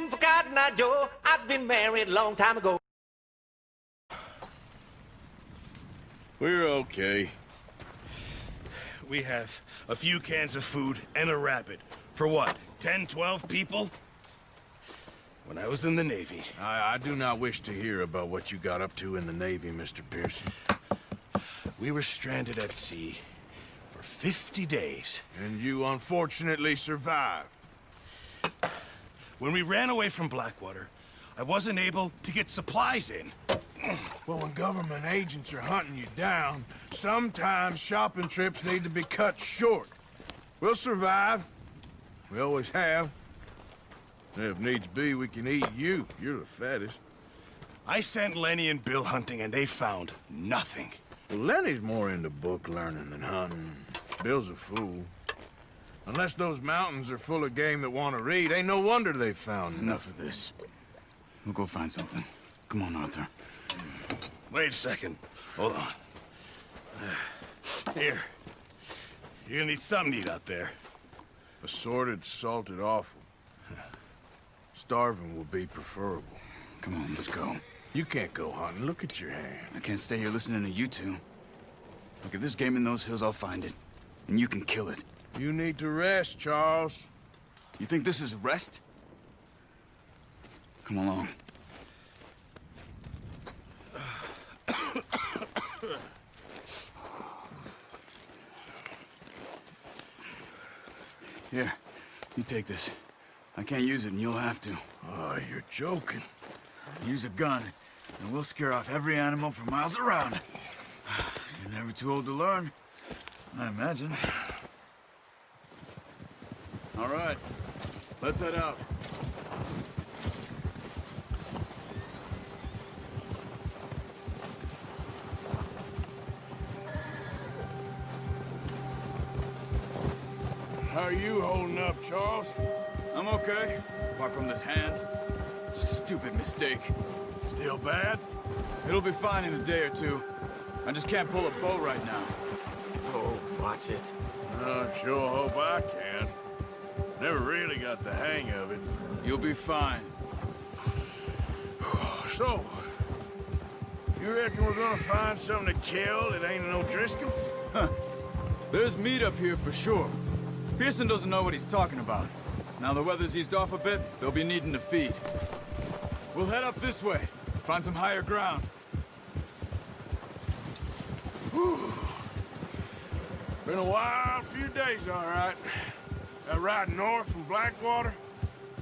forgotten, now, Joe. I've been married a long time ago. We're okay. We have a few cans of food and a rabbit. For what, 10, 12 people? When I was in the Navy... I do not wish to hear about what you got up to in the Navy, Mr. Pearson. We were stranded at sea for 50 days. And you unfortunately survived. When we ran away from Blackwater, I wasn't able to get supplies in. Well, when government agents are hunting you down, sometimes shopping trips need to be cut short. We'll survive. We always have. If needs be, we can eat you. You're the fattest. I sent Lenny and Bill hunting, and they found nothing. Well, Lenny's more into book learning than hunting. Bill's a fool. Unless those mountains are full of game that want to read, ain't no wonder they found Enough of this. We'll go find something. Come on, Arthur. Wait a second. Hold on. Here. You're gonna need something to eat out there. Assorted, salted offal. Starving will be preferable. Come on, let's go. You can't go hunting. Look at your hand. I can't stay here listening to you two. Look, if there's game in those hills, I'll find it. And you can kill it. You need to rest, Charles. You think this is rest? Come along. Here, you take this. I can't use it, and you'll have to. Oh, you're joking. Use a gun, and we'll scare off every animal for miles around. You're never too old to learn, I imagine. All right, let's head out. How are you holding up, Charles? I'm okay, apart from this hand. Stupid mistake. Still bad? It'll be fine in a day or two. I just can't pull a bow right now. Oh, watch it. I sure hope I can. Never really got the hang of it. You'll be fine. So, you reckon we're gonna find something to kill that ain't no Driscoll? Huh. There's meat up here for sure. Pearson doesn't know what he's talking about. Now the weather's eased off a bit, they'll be needing to feed. We'll head up this way, find some higher ground. Whew. Been a wild few days, all right. That ride north from Blackwater,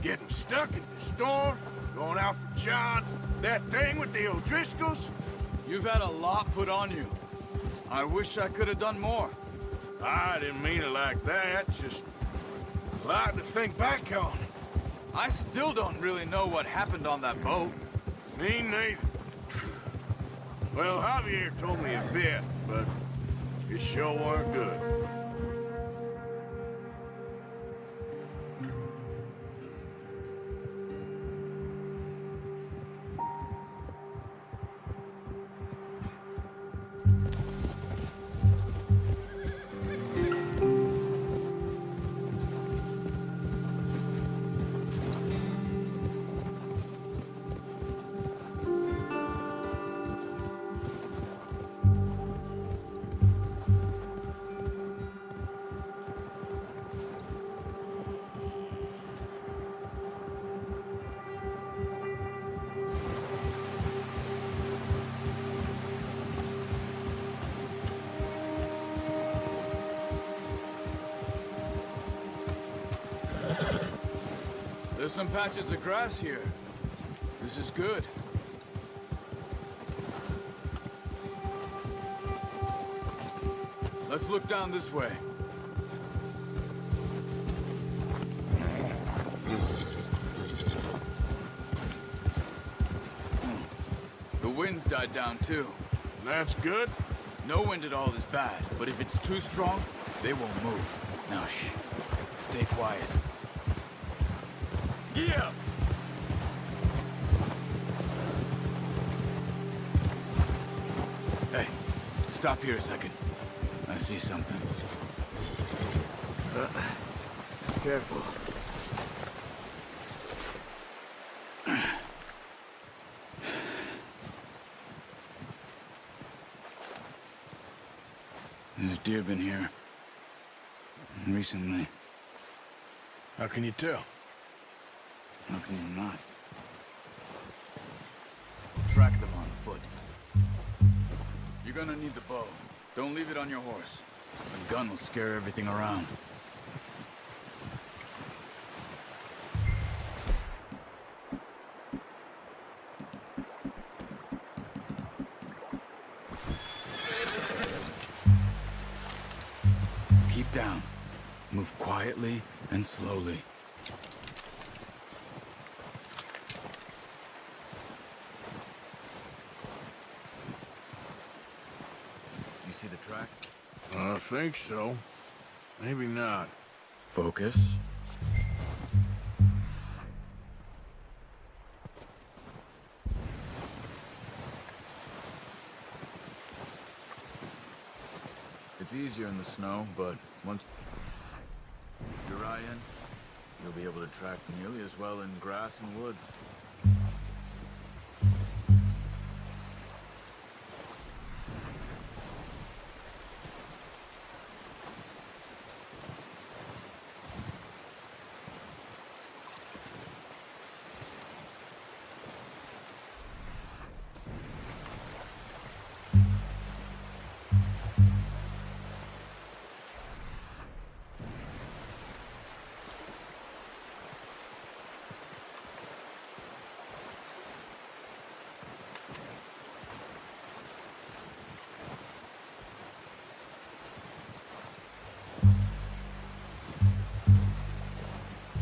getting stuck in the storm, going out for John, that thing with the O'Driscolls. You've had a lot put on you. I wish I could have done more. I didn't mean it like that, just a lot to think back on. I still don't really know what happened on that boat. Me neither. Well, Javier told me a bit, but it sure weren't good. There's some patches of grass here. This is good. Let's look down this way. The wind's died down too. That's good. No wind at all is bad, but if it's too strong, they won't move. Now shh. Stay quiet. Yeah. Hey, stop here a second. I see something. Careful. deer been here? Recently. How can you tell? How can you not? Track them on foot. You're gonna need the bow. Don't leave it on your horse. The gun will scare everything around. Keep down. Move quietly and slowly. You see the tracks? I think so. Maybe not. Focus. It's easier in the snow, but once your eye in, you'll be able to track nearly as well in grass and woods.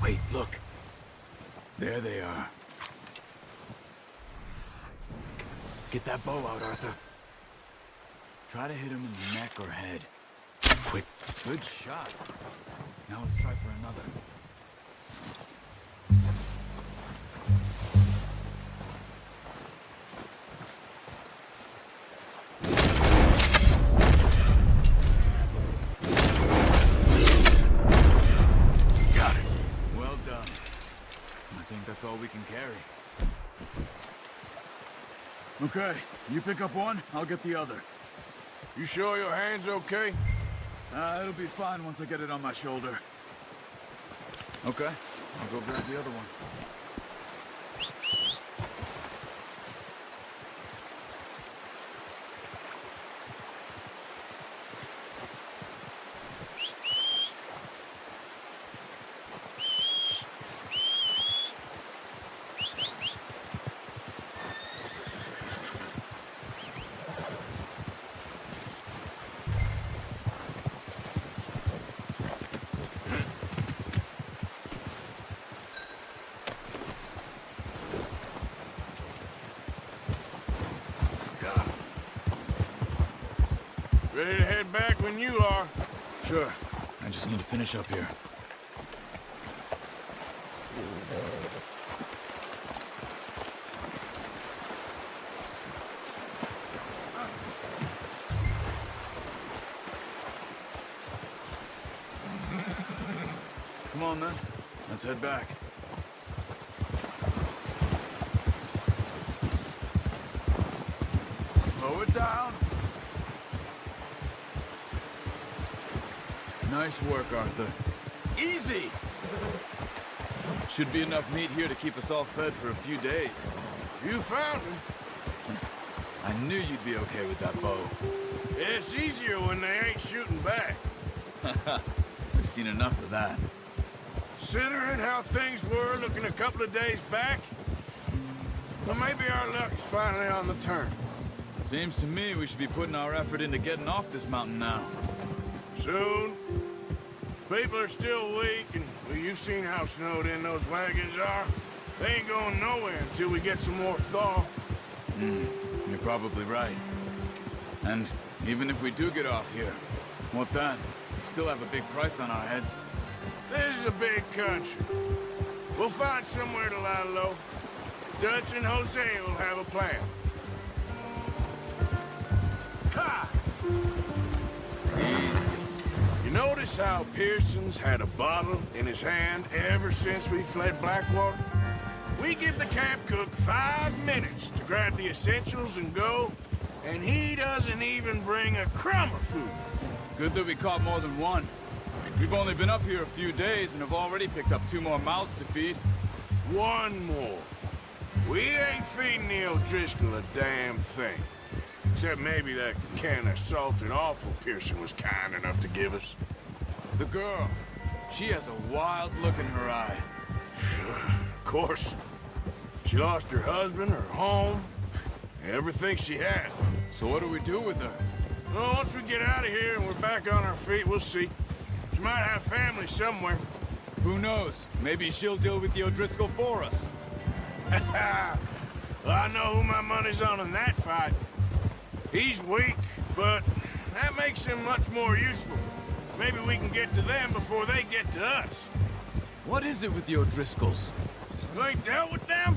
Wait, look. There they are. Get that bow out, Arthur. Try to hit him in the neck or head. Quick. Good shot. Now let's try for another. That's all we can carry. Okay, you pick up one, I'll get the other. You sure your hand's okay? It'll be fine once I get it on my shoulder. Okay, I'll go grab the other one. Ready to head back when you are. Sure. I just need to finish up here. Come on, then. Let's head back. Slow it down. Nice work, Arthur. Easy! Should be enough meat here to keep us all fed for a few days. You found him. I knew you'd be okay with that bow. It's easier when they ain't shooting back. We've seen enough of that. Considering how things were looking a couple of days back, well, maybe our luck's finally on the turn. Seems to me we should be putting our effort into getting off this mountain now. Soon. People are still weak, and well, you've seen how snowed in those wagons are. They ain't going nowhere until we get some more thaw. You're probably right. And even if we do get off here, what then? We still have a big price on our heads. This is a big country. We'll find somewhere to lie low. Dutch and Jose will have a plan. Ha! You notice how Pearson's had a bottle in his hand ever since we fled Blackwater? We give the camp cook 5 minutes to grab the essentials and go, and he doesn't even bring a crumb of food. Good that we caught more than one. We've only been up here a few days and have already picked up 2 more mouths to feed. One more. We ain't feeding the O'Driscoll a damn thing. Except maybe that can of salted offal Pearson was kind enough to give us. The girl, she has a wild look in her eye. Of course. She lost her husband, her home, everything she had. So what do we do with her? Well, once we get out of here and we're back on our feet, we'll see. She might have family somewhere. Who knows? Maybe she'll deal with the O'Driscoll for us. Well, I know who my money's on in that fight. He's weak, but that makes him much more useful. Maybe we can get to them before they get to us. What is it with the O'Driscolls? You ain't dealt with them?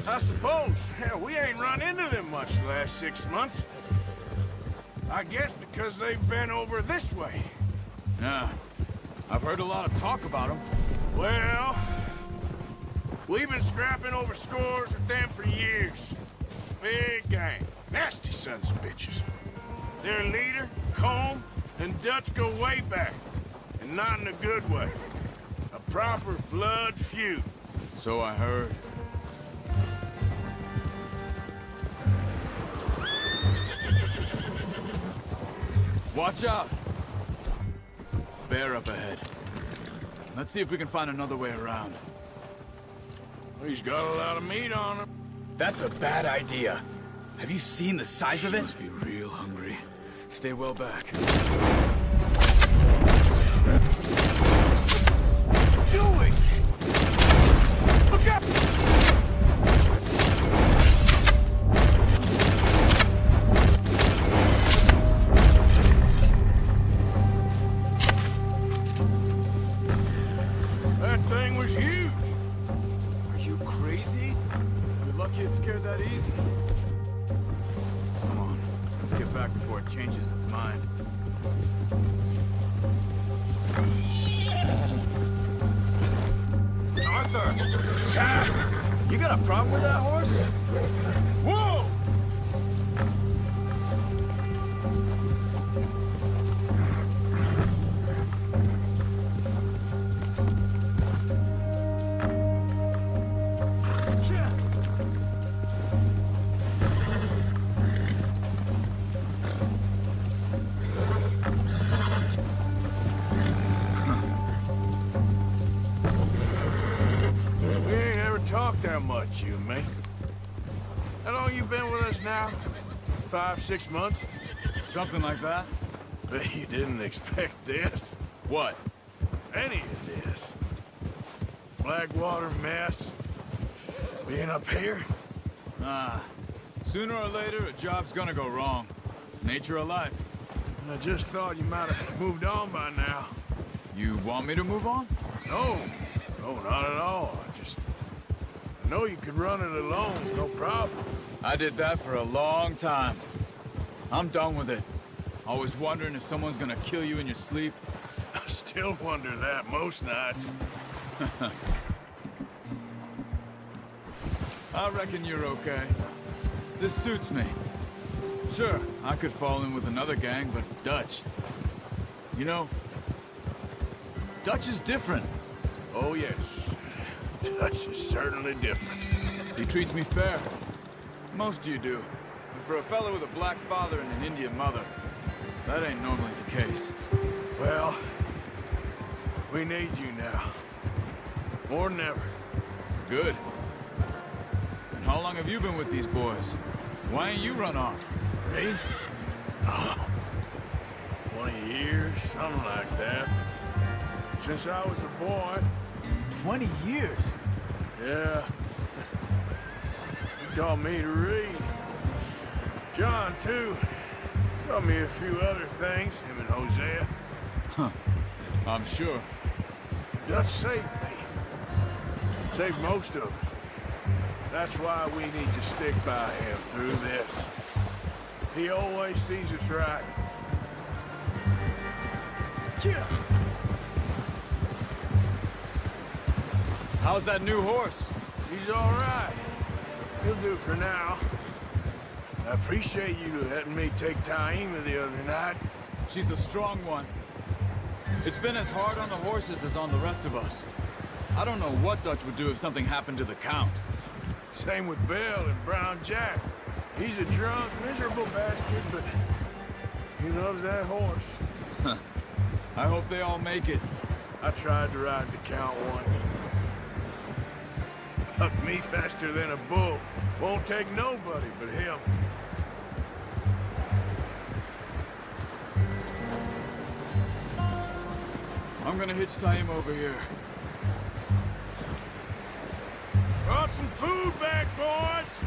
I suppose. Hell, we ain't run into them much the last 6 months. I guess because they've been over this way. Yeah, I've heard a lot of talk about them. Well, we've been scrapping over scores with them for years. Big gang. Nasty sons of bitches. Their leader, Combe, and Dutch go way back. And not in a good way. A proper blood feud. So I heard. Watch out! Bear up ahead. Let's see if we can find another way around. He's got a lot of meat on him. That's a bad idea. Have you seen the size of it? Must be real hungry. Stay well back. Doing? Look up! That thing was huge. Are you crazy? You're lucky it scared that easy. Come on, let's get back before it changes its mind. Arthur! You got a problem with that horse? Whoa! We ain't ever talked that much, you and me. How long you been with us now? 5, 6 months? Something like that? Bet you didn't expect this. What? Any of this. Blackwater mess. Being up here? Ah, sooner or later, a job's gonna go wrong. Nature of life. I just thought you might have moved on by now. You want me to move on? No. No, not at all. I know you could run it alone, no problem. I did that for a long time. I'm done with it. Always wondering if someone's gonna kill you in your sleep. I still wonder that most nights. I reckon you're okay. This suits me. Sure, I could fall in with another gang, but Dutch... You know, Dutch is different. Oh, yes. Dutch is certainly different. He treats me fair. Most of you do. But for a fellow with a black father and an Indian mother, that ain't normally the case. Well, we need you now. More than ever. Good. And how long have you been with these boys? Why ain't you run off? Me? Oh, 20 years, something like that. Since I was a boy. 20 years? Yeah. He taught me to read. John, too. Taught me a few other things, him and Hosea. Huh. I'm sure. Dutch saved me. Saved most of us. That's why we need to stick by him through this. He always sees us right. Yeah. How's that new horse? He's all right. He'll do for now. I appreciate you letting me take Taima the other night. She's a strong one. It's been as hard on the horses as on the rest of us. I don't know what Dutch would do if something happened to the Count. Same with Bill and Brown Jack. He's a drunk, miserable bastard, but he loves that horse. I hope they all make it. I tried to ride the Count once. Hucked me faster than a bull. Won't take nobody but him. I'm gonna hitch tie him over here. Brought some food back, boys!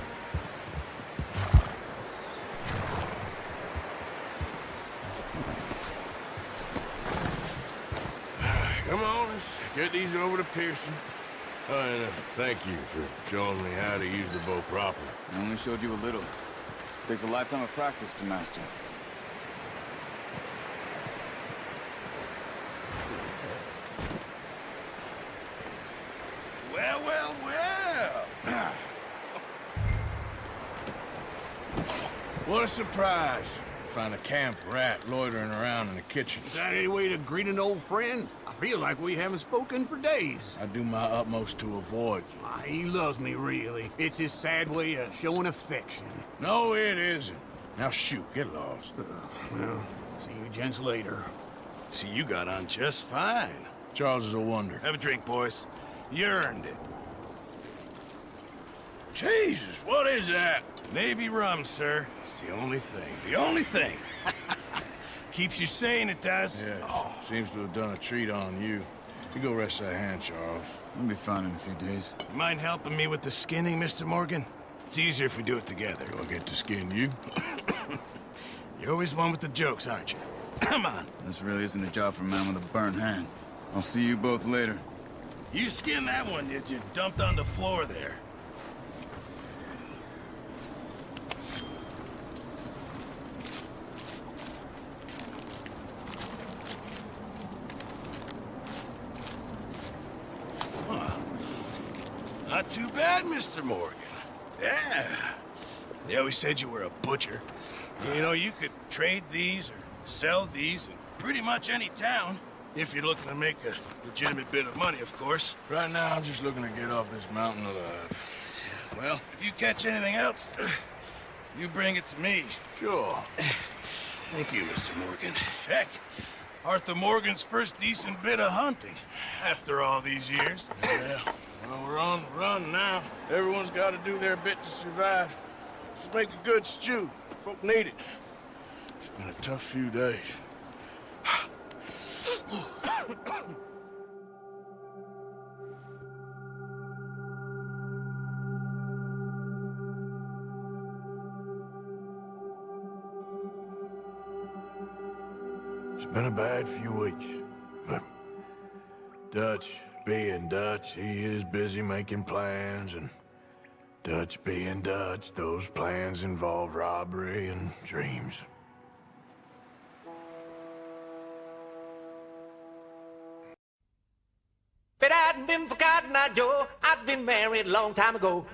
Come on, let's get these over to Pearson. And thank you for showing me how to use the bow properly. I only showed you a little. Takes a lifetime of practice to master. Well, well, well. What a surprise. Find a camp rat loitering around in the kitchen. Is that any way to greet an old friend? I feel like we haven't spoken for days. I do my utmost to avoid you. He loves me, really. It's his sad way of showing affection. No, it isn't. Now shoot, get lost. Well, see you gents later. See, you got on just fine. Charles is a wonder. Have a drink, boys. You earned it. Jesus, what is that? Navy rum, sir. It's the only thing. The only thing. Keeps you sane, it does. Yes, seems to have done a treat on you. You go rest that hand, Charles. I'll be fine in a few days. You mind helping me with the skinning, Mr. Morgan? It's easier if we do it together. Do I get to skin you? You're always one with the jokes, aren't you? Come on. This really isn't a job for a man with a burnt hand. I'll see you both later. You skinned that one, did you? Dumped on the floor there. Not too bad, Mr. Morgan. Yeah. They always said you were a butcher. You know, you could trade these or sell these in pretty much any town. If you're looking to make a legitimate bit of money, of course. Right now, I'm just looking to get off this mountain alive. Well, if you catch anything else, you bring it to me. Sure. Thank you, Mr. Morgan. Heck, Arthur Morgan's first decent bit of hunting after all these years. Yeah. Well, we're on the run now. Everyone's got to do their bit to survive. Just make a good stew. Folk need it. It's been a tough few days. It's been a bad few weeks, but Dutch being Dutch, he is busy making plans, and Dutch being Dutch, those plans involve robbery and dreams. But I'd been forgotten, now, Joe. I'd been married a long time ago.